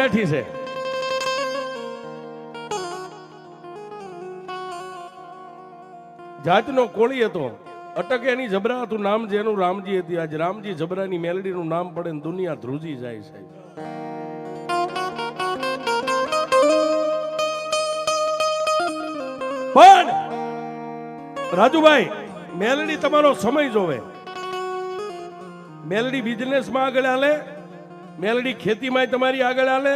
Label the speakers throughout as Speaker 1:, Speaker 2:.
Speaker 1: બેઠી છે. જાતનો કોળી હતો, અટકે એની જબરા હતું નામ જેનું રામજી હતી. આજ રામજી જબરાની મેલડીનું નામ પડે ને દુનિયા ધ્રુજી જાય છે. પણ રાજુભાઈ, મેલડી તમારો સમય જોવે. મેલડી બિઝનેસમાં આગળ હાલે, મેલડી ખેતીમાં તમારી આગળ હાલે,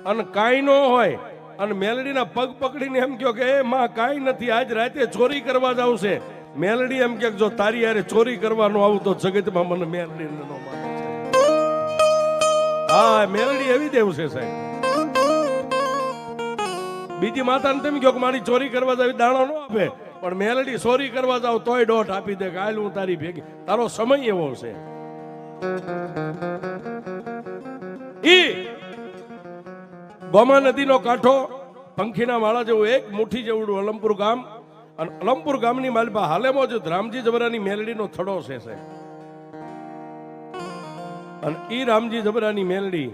Speaker 1: અને કાંઈ ન હોય અને મેલડીના પગ પકડીને એમ કહો કે એ માં કાંઈ નથી, આજ રાતે ચોરી કરવા જાવ છે. મેલડી એમ કે જો તારી યારે ચોરી કરવાનું આવું તો જગતમાં મને મેલડી ન માને છે. હા, મેલડી એવી દેવ છે સાહેબ. બીજી માતાને તેમ કહો કે મારી ચોરી કરવા જાવ, દાણો ન આપે, પણ મેલડી ચોરી કરવા જાવ તોય દોઢ આપી દે કે હાલ હું તારી ભેગી. તારો સમય એવો છે. ગોમા નદીનો કાંઠો, પંખીના માળા જેવું એક મુઠ્ઠી જેવડું અલમપુર ગામ, અને અલમપુર ગામની માલપા હાલે મોજુદ રામજી જબરાની મેલડીનો થડો છે. અને ઈ રામજી જબરાની મેલડી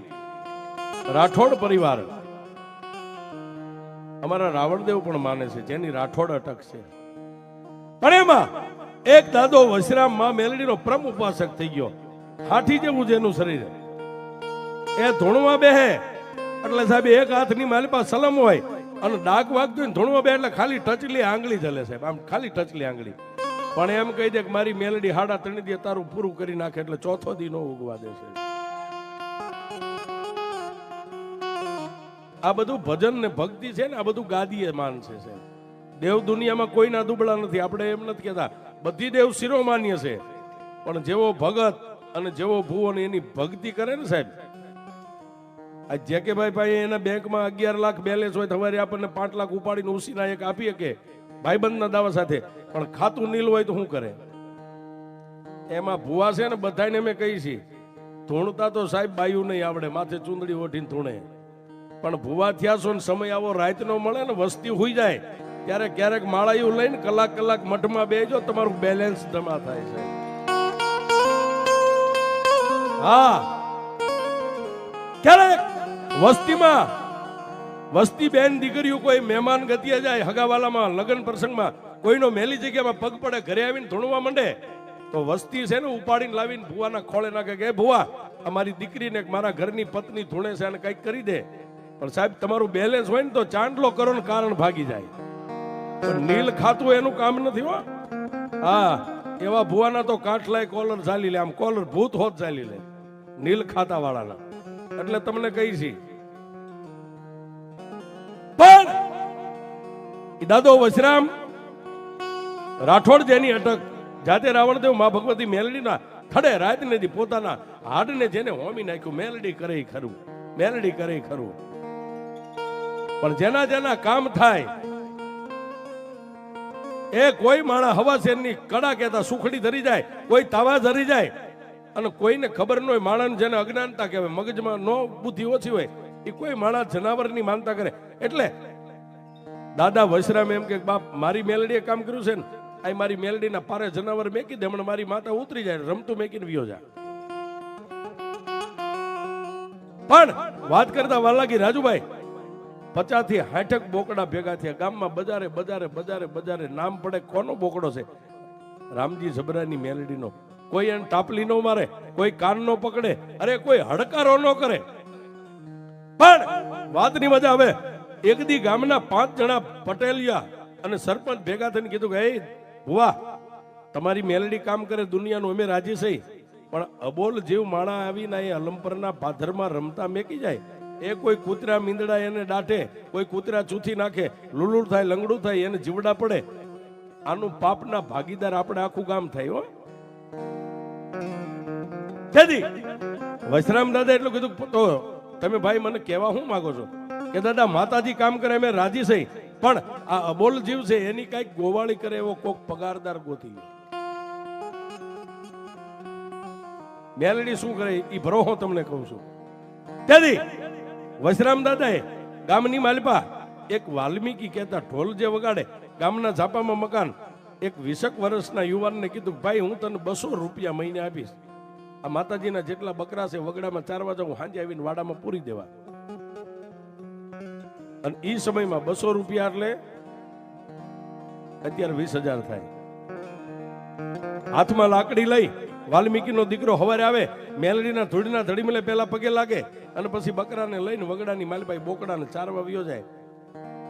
Speaker 1: રાઠોડ પરિવાર અમારા રાવણદેવ પણ માને છે, જેની રાઠોડ અટક છે. પણ એમાં એક દાદો વશરામ માં મેલડીનો પરમ ઉપાસક થઈ ગયો. હાથી જેવું જેનું શરીર, એ ધૂણવા બેહે એટલે સાહેબ એક હાથની માલપા સલમ હોય અને ડાક વાગતું ને ધૂણવા બે એટલે ખાલી ટચલી આંગળી જલે સાહેબ, આમ ખાલી ટચલી આંગળી. પણ એમ કહી દે કે મારી મેલડી હાડા ત્રણ દી તારું પૂરું કરી નાખે એટલે ચોથો દી નો ઉગવા દે છે. આ બધું ભજન ને ભક્તિ છે ને, આ બધું ગાદીએ માન છે. દેવ દુનિયામાં કોઈના દુબળા નથી. આપણે એમ નથી કહેતા બધી દેવ શિરોમાન્ય છે, પણ જેવો ભગત અને જેવો ભૂવો ને એની ભક્તિ કરે ને સાહેબ. આ જે કે ભાઈ ભાઈ એના બેંકમાં 11 લાખ બેલેન્સ હોય, સવારે આપણને 5 લાખ ઉપાડીને ઉસીના એક આપી શકે ભાઈબંધના દાવા સાથે, પણ ખાતું નીલ હોય તો શું કરે? એમાં ભૂવા છે ને બધાને અમે કહી છીએ, ધૂણતા તો સાહેબ બાયું નહીં આવડે, માથે ચૂંદડી ઓઢીને ધૂણે. પણ ભૂવા થયા છો ને સમય આવો રાતનો મળે ને, વસ્તી હોઈ જાય ત્યારે ક્યારેક માળાયું લઈને કલાક મઠમાં બેજો, તમારું બેલેન્સ જમા થાય છે. હા, ક્યારેક વસ્તી બેન દીકરીઓ કોઈ મહેમાન ગતિએ જાય, હગાવાલામાં લગ્ન પ્રસંગમાં કોઈનો મેલી જગ્યામાં પગ પડે, ઘરે આવીને ધૂણવા માંડે તો વસ્તી છે ને ઉપાડીને લાવીને ભૂવાના ખોળે નાખે કે ભૂવા અમારી દીકરીને મારા ઘરની પત્ની ધૂણે છે અને કંઈક કરી દે. પણ સાહેબ તમારું બેલેન્સ હોય ને તો ચાંદલો કરો ને કારણ ભાગી જાય. પણ નીલ ખાતું એનું કામ નથી હો. હા, એવા ભૂવાના તો કાઠલાય કોલર ચાલી લે, આમ કોલર ભૂત હોત ચાલી લે નીલ ખાતા વાળાના. એટલે તમને કહી છે. પણ દાદો વશરામ રાઠોડ જેની અટક, જાતે રાવણદેવ માં ભગવતી મેલડીના ખડે રાત નથી પોતાના હાડને જેને હોમી નાખ્યું. મેલડી કરે ખરું, મેલડી કરે ખરું. પણ જેના જેના કામ થાય એ કોઈ માણા હવા શેરની કડા કહેતા સુખડી ધરી જાય, કોઈ તાવા ધરી જાય, અને કોઈને ખબર ન હોય માણસ જેને અજ્ઞાનતા કહેવાય, મગજમાં નો બુદ્ધિ ઓછી હોય, એ કોઈ માણસ જનાવરની માનતા કરે. એટલે દાદા વશરામ એમ કે બાપ મારી મેલડીએ કામ કર્યું છે ને, આ મારી મેલડીના પારે જનાવર મેકી દે, હમણાં મારી માતા ઉતરી જાય, રમતું મેકીને વિયો જા. પણ વાત કરતા વાર લાગી રાજુભાઈ, 50 થી 60 બોકડા ભેગા થયા ગામમાં. બજારે નામ પડે કોનો બોકડો છે? રામજી જબરાની મેલડીનો. કોઈ એને ટાપલી નો મારે, કોઈ કાન નો પકડે, અરે કોઈ હડકારો નો કરે. પણ વાતની મજા આવે. એક દી ગામના 5 જણા પટેલિયા અને સરપંચ ભેગા થઈને કીધું કે એ ભુવા તમારી મેલડી કામ કરે દુનિયાનું, અમે રાજી થઈ, પણ અબોલ જીવ માણા આવીને એ અલમપરના પાથરમાં રમતા મેકી જાય. એ કોઈ કૂતરા મીંદડા એને દાટે, કોઈ કૂતરા ચૂથી નાખે, લુલુડ થાય, લંગડું થાય, એને જીવડા પડે. આનું પાપના ભાગીદાર આપણે આખું ગામ થાય હો. વશરામ દાદા એટલું કીધું તો તમે ભાઈ મને કહેવા શું માંગો છો કે દાદા માતાજી કામ કરે અમે રાજી થઈ, પણ આ અબોલ જીવ છે એની કઈક ગોવાળી કરે એવો કોક પગારદાર ગોતી. મેલડી શું કરે એ ભરો હું તમને કહું છું. તેથી વશરામ દાદાએ ગામની માલપા એક વાલ્મીકી કહેતા ઢોલ જે વગાડે, ગામના ઝાપામાં મકાન, એક 20 વર્ષના યુવાનને કીધું ભાઈ હું તને 200 રૂપિયા મહિને આપીશ, આ માતાજીના જેટલા બકરા છે વગડામાં ચારવા જાઉં, સાંજે આવીને વાડામાં પૂરી દેવા. અને ઈ સમયમાં 200 રૂપિયા એટલે અત્યારે 20,000 થાય. હાથમાં લાકડી લઈ વાલ્મીકીનો દીકરો હવારે આવે, મેલડીના ધૂળના ધડીમલે પહેલા પગે લાગે અને પછી બકરાને લઈને વગડાની માલભાઈ બોકડાને ચારવા વ્યો જાય.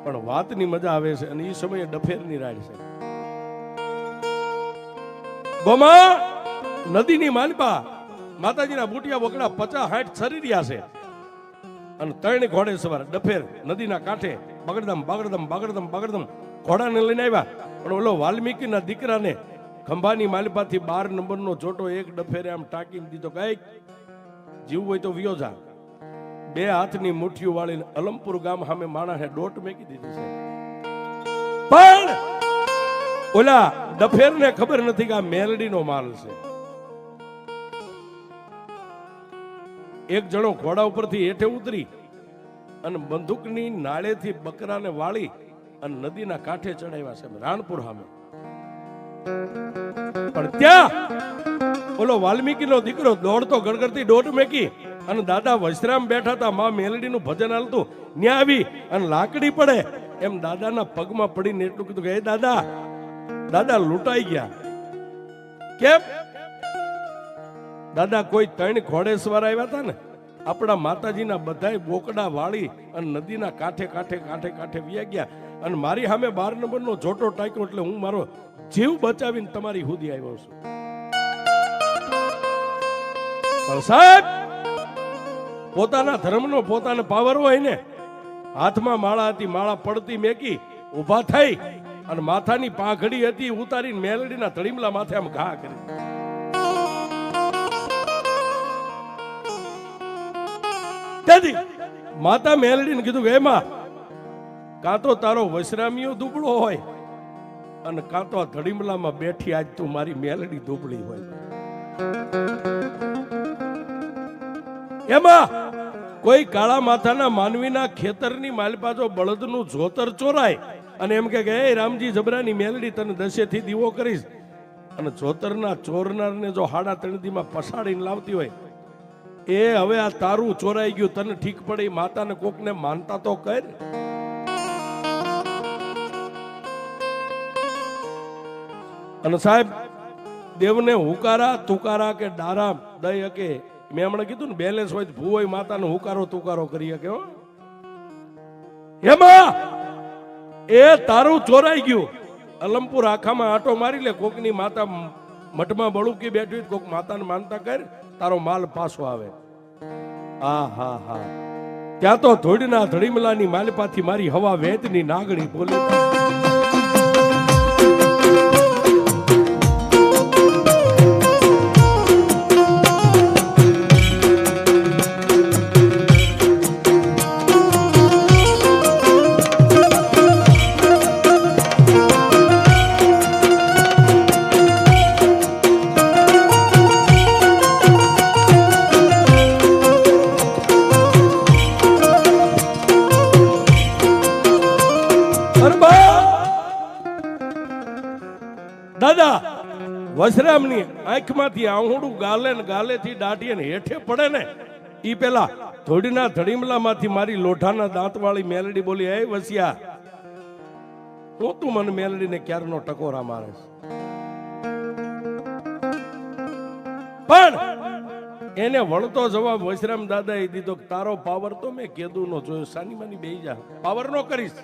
Speaker 1: પણ વાતની મજા આવે છે અને ઈ સમયે ડફેરની રાડ છે. ગોમા નદીની માલપા માતાજીના બુટિયા બોકડા 50-60 છરી રહ્યા છે અને 3 ઘોડે સવાર ડફેર નદીના કાંઠે બગડદમ બગડદમ બગડદમ બગડદમ ઘોડાને લઈને આવ્યા. પણ ઓલો વાલ્મીકીના દીકરાને ખંભાની માલપાથી 12 નંબરનો જોટો એક ડફેરે આમ ટાંકીને દીધો. કઈ જીવ હોય તો વિયો જા. 2 હાથની મુઠ્ઠીઓ વાળીને અલમપુર ગામ સામે માણસે દોટ મેકી દીધી છે. પણ ઓલા ડફેરને ખબર નથી કે આ મેલડીનો માલ છે. એક જણો ઘોડા ઉપરથી હેઠે ઉતરી અને બંદૂકની નાળેથી બકરાને વાળી અને નદીના કાંઠે ચડાવ્યા છે રાણપુર સામે. પણ ત્યાં ઓલો વાલ્મીકીનો દીકરો દોડતો ગડગડતી દોટ મેકી અને દાદા વૈશ્રામ બેઠા હતા, માં મેલડીનું ભજન હાલતું, ન્યા આવી અને લાકડી પડે એમ દાદાના પગમાં પડીને એટલું કીધું કે હે દાદા, દાદા લૂંટાઈ ગયા. કેમ? દાદા કોઈ 3 ઘોડે સવાર આવ્યા હતા ને, આપણા માતાજીના બધાય બોકડા વાળી અને નદીના કાંઠે કાંઠે કાંઠે કાંઠે વ્યા ગયા અને મારી સામે 12 નંબરનો જોટો ટાંક્યો એટલે હું મારો જીવ બચાવીને તમારી સુધી આવ્યો છું. પણ સાહેબ, પોતાના ધર્મનો પોતાને પાવર હોય ને, હાથમાં માળા હતી, માળા પડતી મેકી ઊભા થઈ અને માથાની પાઘડી હતી ઉતારીને મેલડીના તળીમલા માથે આમ ઘા કરી. તેથી માતા મેલડીને કીધું કે એમાં કાં તો તારો વૈશ્રામીઓ દુબળો હોય અને કાં તો આ ધડીમલામાં બેઠી આજ તું મારી મેલડી દુબળી હોય. એમાં કોઈ કાળા માથાના માનવીના ખેતરની માલપાજો બળદનું જોતર ચોરાય અને એમ કે હે રામજી જબરાની મેલડી તને 10થી દીવો કરીશ અને જોતરના ચોરનારને જો 3.5 દીમાં પસાડીને લાવતી હોય, એ હવે આ તારું ચોરાઈ ગયું, તને ઠીક પડે, માતાને કોકને માનતા તો કર. અને સાહેબ, દેવને હુકારા તુકારા કે ડારા દઈ કે મેં હમણાં કીધું ને, બેલેન્સ હોય ભૂ હોય માતાનો હુકારો તુકારો કરી શકે. એમાં એ તારું ચોરાઈ ગયું. અલમપુર આખામાં આટો મારી લે, કોકની માતા મઠમાં બળુકી બેઠી, કોક માતાને માનતા કર, તારો માલ પાછો આવે. હા હા હા, ત્યાં તો ધોળના ધડીમલાની માલપાથી મારી હવા વેદની નાગણી બોલે. દાદા વસરામની આંખમાંથી આહુડું ગાલે ને ગાલેથી દાટીએ ને હેઠે પડે ને, ઈ પેલા ધોડીના ધડીમલામાંથી મારી લોઢાના દાંતવાળી મેલડી બોલી, હે વસિયા, હું તું મને મેલડીને ક્યારનો ટકોરા મારે. પણ એને વળતો જવાબ વસરામ દાદાએ દીધો, તારો પાવર તો મેં કેદુ નો જોયો, સાની માની બેહી જા, પાવર નો કરીશ.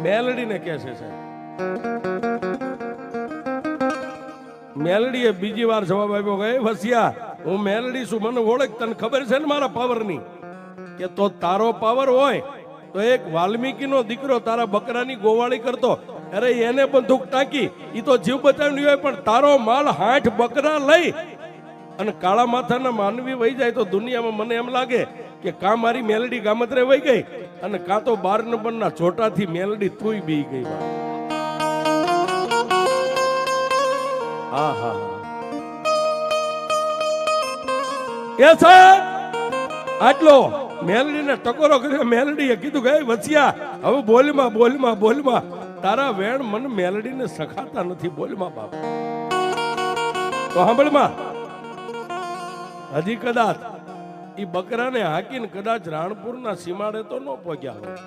Speaker 1: મેલડીને કહે છે મેલડીએ બીજી વાર જવાબ આપ્યો કે વસિયા, હું મેલડી છું, મને ઓળખ, તને ખબર છે ને મારા પાવરની? કે તો તારો પાવર હોય તો એક વાલ્મીકીનો દીકરો તારા બકરાની ગોવાળી કરતો, અરે એને બંદૂક ટાંકી, ઈ તો જીવ બચાવી હોય, પણ તારો માલ 60 બકરા લઈ અને કાળા માથાના માનવી વહી જાય તો દુનિયામાં મને એમ લાગે કે કાં મારી મેલડી ગામત્રે વહી ગઈ અને કાં તો 12 નંબરના ચોટાથી મેલડી તુંય બી ગઈ. આટલો મેલડીને ટકોરો કર્યો. મેલડીએ કીધું કે વસિયા, હવે બોલમાં બોલમાં બોલમાં, તારા વેણ મને મેલડીને સખાતા નથી, બોલમાં બાપ. તો સાંભળમાં, હજી કદાચ ઈ બકરાને હાકીને કદાચ રાણપુરના સીમાડે તો ન પહોંચ્યા હોય,